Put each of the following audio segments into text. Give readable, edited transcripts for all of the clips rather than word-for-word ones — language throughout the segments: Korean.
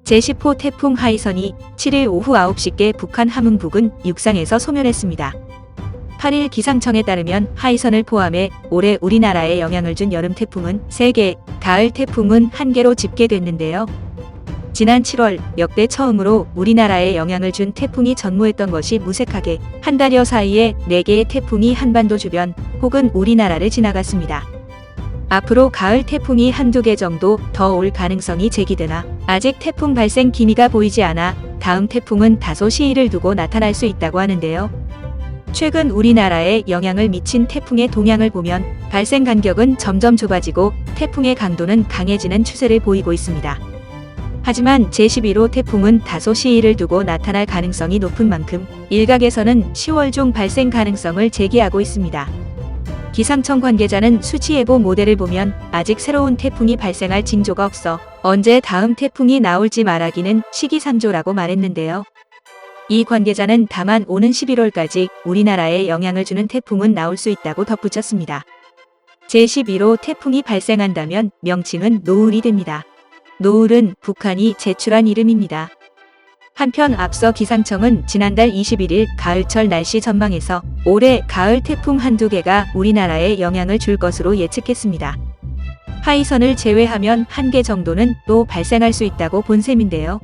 제10호 태풍 하이선이 7일 오후 9시께 북한 함흥 부근 육상에서 소멸했습니다. 8일 기상청에 따르면 하이선을 포함해 올해 우리나라에 영향을 준 여름 태풍은 3개, 가을 태풍은 1개로 집계됐는데요. 지난 7월 역대 처음으로 우리나라에 영향을 준 태풍이 전무했던 것이 무색하게 한 달여 사이에 4개의 태풍이 한반도 주변 혹은 우리나라를 지나갔습니다. 앞으로 가을 태풍이 한두 개 정도 더 올 가능성이 제기되나 아직 태풍 발생 기미가 보이지 않아 다음 태풍은 다소 시일을 두고 나타날 수 있다고 하는데요. 최근 우리나라에 영향을 미친 태풍의 동향을 보면 발생 간격은 점점 좁아지고 태풍의 강도는 강해지는 추세를 보이고 있습니다. 하지만 제11호 태풍은 다소 시일을 두고 나타날 가능성이 높은 만큼 일각에서는 10월 중 발생 가능성을 제기하고 있습니다. 기상청 관계자는 수치예보 모델을 보면 아직 새로운 태풍이 발생할 징조가 없어 언제 다음 태풍이 나올지 말하기는 시기상조라고 말했는데요. 이 관계자는 다만 오는 11월까지 우리나라에 영향을 주는 태풍은 나올 수 있다고 덧붙였습니다. 제11호 태풍이 발생한다면 명칭은 노을이 됩니다. 노을은 북한이 제출한 이름입니다. 한편 앞서 기상청은 지난달 21일 가을철 날씨 전망에서 올해 가을 태풍 한두 개가 우리나라에 영향을 줄 것으로 예측했습니다. 하이선을 제외하면 1개 정도는 또 발생할 수 있다고 본 셈인데요.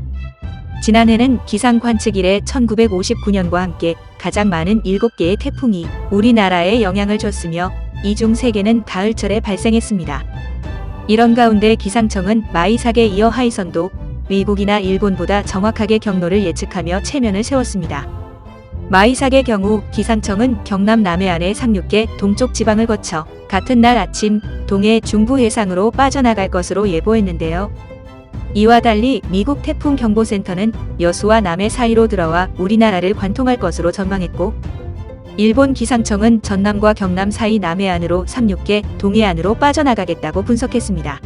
지난해는 기상 관측 이래 1959년과 함께 가장 많은 7개의 태풍이 우리나라에 영향을 줬으며 이 중 3개는 가을철에 발생했습니다. 이런 가운데 기상청은 마이삭에 이어 하이선도 미국이나 일본보다 정확하게 경로를 예측하며 체면을 세웠습니다. 마이삭의 경우 기상청은 경남 남해안의 상륙계 동쪽 지방을 거쳐 같은 날 아침 동해 중부 해상으로 빠져나갈 것으로 예보했는데요. 이와 달리 미국 태풍 경보센터는 여수와 남해 사이로 들어와 우리나라를 관통할 것으로 전망했고, 일본 기상청은 전남과 경남 사이 남해안으로 상륙해 동해안으로 빠져나가겠다고 분석했습니다.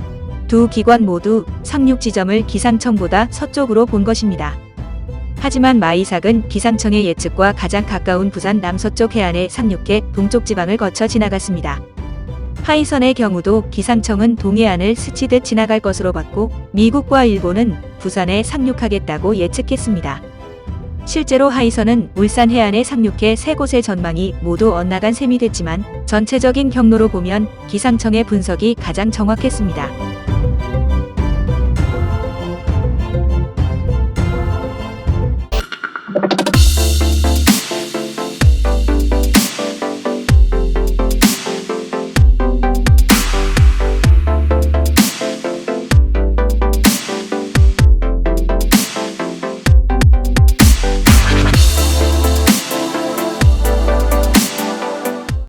두 기관 모두 상륙 지점을 기상청보다 서쪽으로 본 것입니다. 하지만 마이삭은 기상청의 예측과 가장 가까운 부산 남서쪽 해안에 상륙해 동쪽 지방을 거쳐 지나갔습니다. 하이선의 경우도 기상청은 동해안을 스치듯 지나갈 것으로 봤고, 미국과 일본은 부산에 상륙하겠다고 예측했습니다. 실제로 하이선은 울산 해안에 상륙해 3곳의 전망이 모두 엇나간 셈이 됐지만 전체적인 경로로 보면 기상청의 분석이 가장 정확했습니다.